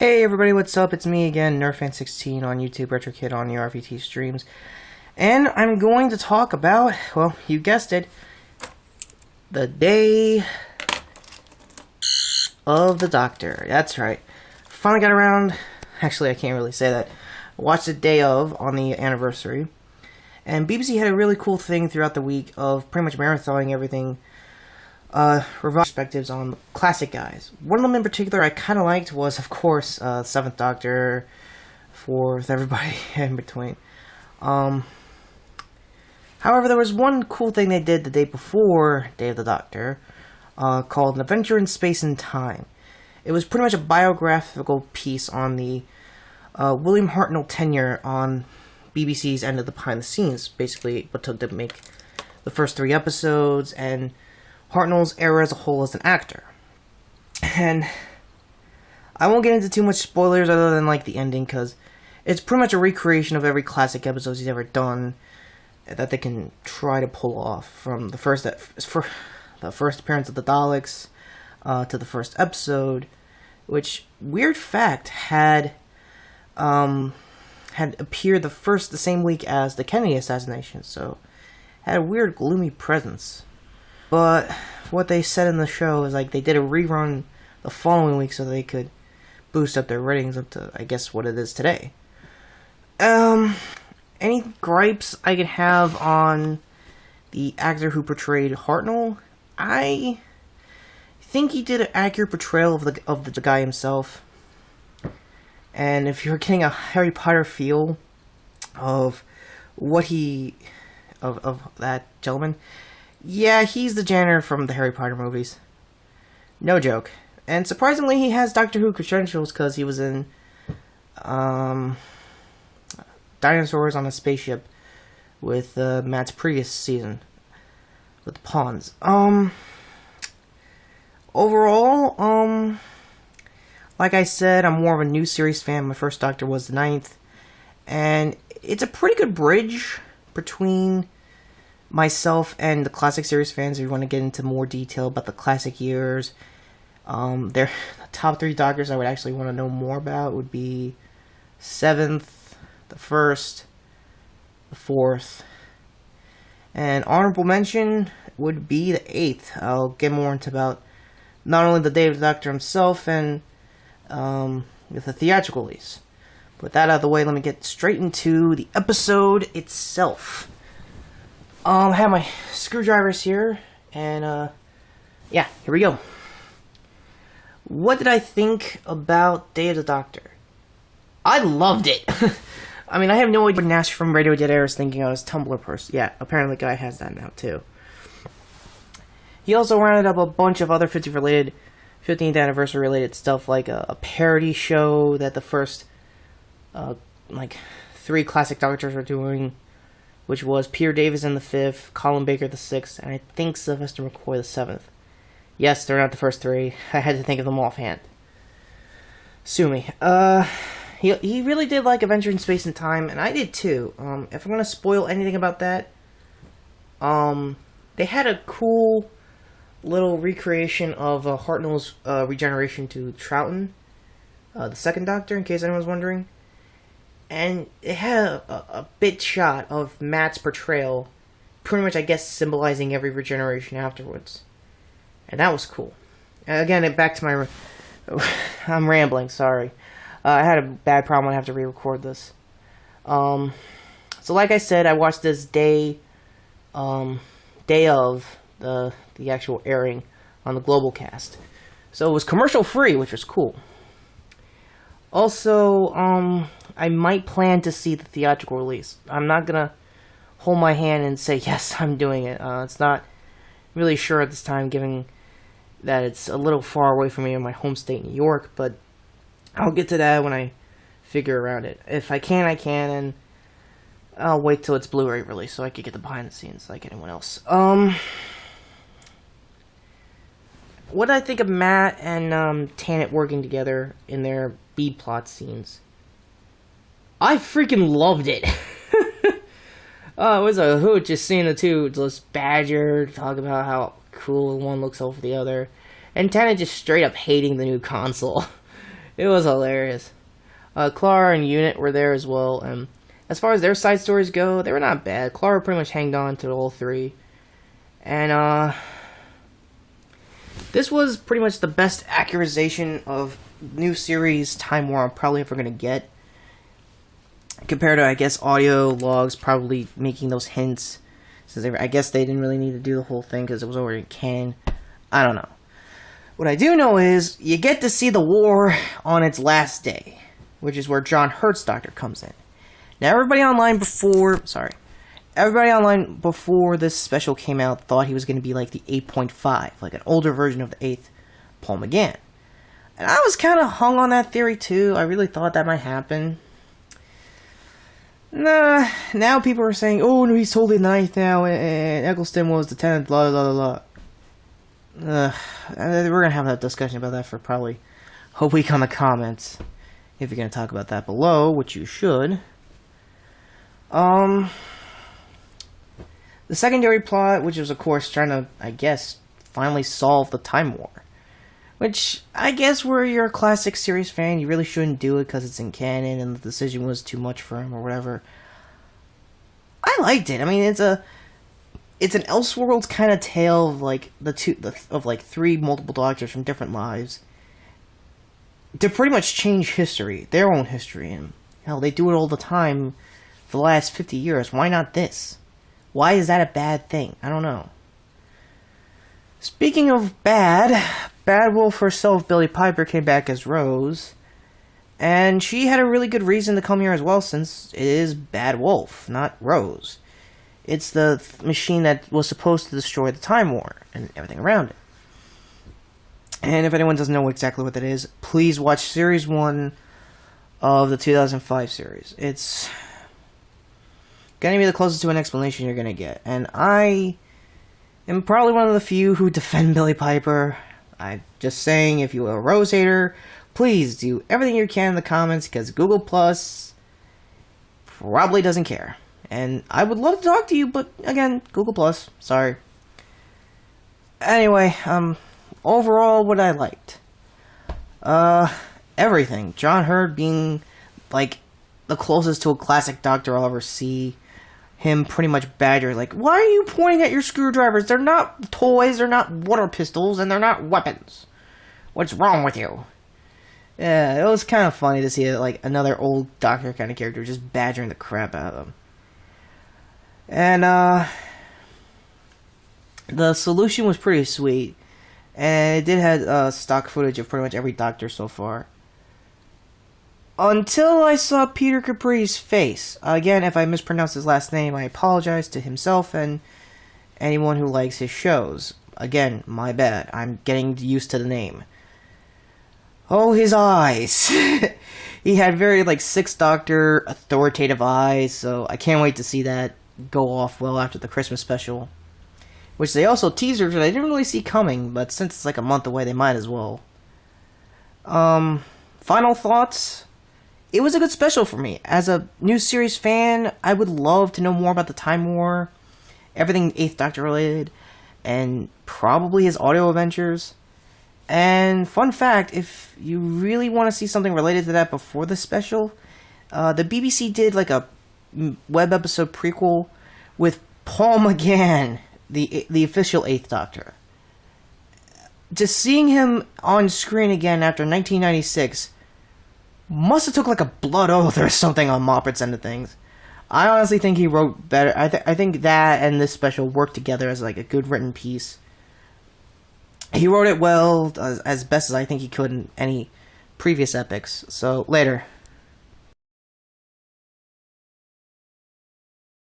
Hey everybody, what's up? It's me again, NerfFan16 on YouTube, RetroKid on the RVT streams. And I'm going to talk about, well, you guessed it, the Day of the Doctor. That's right. Finally got around, actually I can't really say that, watched the Day of on the anniversary. And BBC had a really cool thing throughout the week of pretty much marathoning everything. Perspectives on the classic guys. One of them in particular I kind of liked was, of course, 7th Doctor, 4th, everybody in between. However, there was one cool thing they did the day before Day of the Doctor, called An Adventure in Space and Time. It was pretty much a biographical piece on the William Hartnell tenure on BBC's end of the behind the scenes, basically what took to make the first 3 episodes, and Hartnell's era as a whole as an actor. And I won't get into too much spoilers other than like the ending, because it's pretty much a recreation of every classic episode he's ever done that they can try to pull off, from the first appearance of the Daleks to the first episode, which, weird fact, had appeared the same week as the Kennedy assassination, so had a weird gloomy presence. But what they said in the show is like they did a rerun the following week so they could boost up their ratings up to, I guess, what it is today. Any gripes I could have on the actor who portrayed Hartnell? I think he did an accurate portrayal of the guy himself. And if you're getting a Harry Potter feel of what of that gentleman, yeah, he's the janitor from the Harry Potter movies. No joke. And surprisingly, he has Doctor Who credentials because he was in Dinosaurs on a Spaceship with Matt's previous season with the Pawns. Overall, like I said, I'm more of a new series fan. My first Doctor was the 9th. And it's a pretty good bridge between myself and the classic series fans. If you want to get into more detail about the classic years, the top 3 Doctors I would actually want to know more about would be 7th, the 1st, the 4th, and honorable mention would be the 8th. I'll get more into about not only the Day of the Doctor himself and with the theatrical release. With that out of the way, let me get straight into the episode itself. I have my screwdrivers here, and, yeah, here we go. What did I think about Day of the Doctor? I loved it! I mean, I have no idea what Nash from Radio Dead Air is thinking I was Tumblr person. Yeah, apparently the guy has that now, too. He also rounded up a bunch of other 15th anniversary related stuff, like a parody show that the first, 3 classic Doctors were doing, which was Peter Davison the 5th, Colin Baker the 6th, and I think Sylvester McCoy the 7th. Yes, they're not the first 3. I had to think of them offhand. Sue me. He really did like Adventure in Space and Time, and I did too. If I'm going to spoil anything about that, they had a cool little recreation of Hartnell's regeneration to Troughton, the 2nd Doctor, in case anyone's wondering. And it had a bit shot of Matt's portrayal, pretty much, I guess, symbolizing every regeneration afterwards. And that was cool. Again, back to my... I'm rambling, sorry. I had a bad problem, I have to re-record this. So like I said, I watched this day of the actual airing on the Global Cast. So it was commercial-free, which was cool. Also, I might plan to see the theatrical release. I'm not gonna hold my hand and say, yes, I'm doing it. It's not really sure at this time, given that it's a little far away from me in my home state, New York, but I'll get to that when I figure around it. If I can, I can, and I'll wait till it's Blu-ray release so I can get the behind the scenes like anyone else. What did I think of Matt and Tennant working together in their B-plot scenes? I freaking loved it. Oh, it was a hoot just seeing the two just badger talk about how cool one looks over the other, and Tennant just straight up hating the new console. It was hilarious. Clara and Unit were there as well, and as far as their side stories go, they were not bad. Clara pretty much hanged on to all three. And, this was pretty much the best accusation of new series Time War I'm probably ever going to get. Compared to, I guess, audio logs probably making those hints. Since I guess they didn't really need to do the whole thing because it was already in canon. I don't know. What I do know is, you get to see the war on its last day, which is where John Hurt's Doctor comes in. Now, everybody online before this special came out thought he was going to be like the 8.5, like an older version of the 8th Paul McGann. And I was kind of hung on that theory too. I really thought that might happen. Nah, now people are saying, oh no, he's totally the 9th now, and Eccleston was the 10th, blah blah blah blah. We're gonna have that discussion about that for probably a week on the comments. If you're gonna talk about that below, which you should. The secondary plot, which was of course trying to, I guess, finally solve the Time War. Which, I guess, where you're a classic series fan, you really shouldn't do it because it's in canon and the decision was too much for him or whatever. I liked it. I mean, it's an Elseworlds kind of tale of like three multiple doctors from different lives to pretty much change history, their own history, and hell, they do it all the time for the last 50 years. Why not this? Why is that a bad thing? I don't know. Speaking of Bad Wolf herself, Billie Piper, came back as Rose, and she had a really good reason to come here as well, since it is Bad Wolf, not Rose. It's the machine that was supposed to destroy the Time War and everything around it. And if anyone doesn't know exactly what that is, please watch Series 1 of the 2005 series. It's gonna be the closest to an explanation you're gonna get, and I am probably one of the few who defend Billie Piper. I'm just saying, if you're a Rose hater, please do everything you can in the comments, because Google Plus probably doesn't care. And I would love to talk to you, but again, Google Plus, sorry. Anyway, overall, what I liked. Everything. John Hurt being, like, the closest to a classic Doctor I'll ever see. Him pretty much badger, like, why are you pointing at your screwdrivers? They're not toys, they're not water pistols, and they're not weapons. What's wrong with you? Yeah, it was kind of funny to see, like, another old Doctor kind of character just badgering the crap out of him. And, the solution was pretty sweet. And it did have, stock footage of pretty much every Doctor so far. Until I saw Peter Capri's face. Again, if I mispronounced his last name, I apologize to himself and anyone who likes his shows. Again, my bad. I'm getting used to the name. Oh, his eyes. He had very, like, Sixth Doctor authoritative eyes, so I can't wait to see that go off well after the Christmas special. Which they also teased that I didn't really see coming, but since it's like a month away, they might as well. Final thoughts? It was a good special for me. As a new series fan, I would love to know more about the Time War, everything 8th Doctor related, and probably his audio adventures. And fun fact, if you really want to see something related to that before the special, the BBC did like a web episode prequel with Paul McGann, the official 8th Doctor. Just seeing him on screen again after 1996 must have took like a blood oath or something on Moppert's end of things. I honestly think he wrote better. I think that and this special worked together as like a good written piece. He wrote it well, as best as I think he could in any previous epics. So later.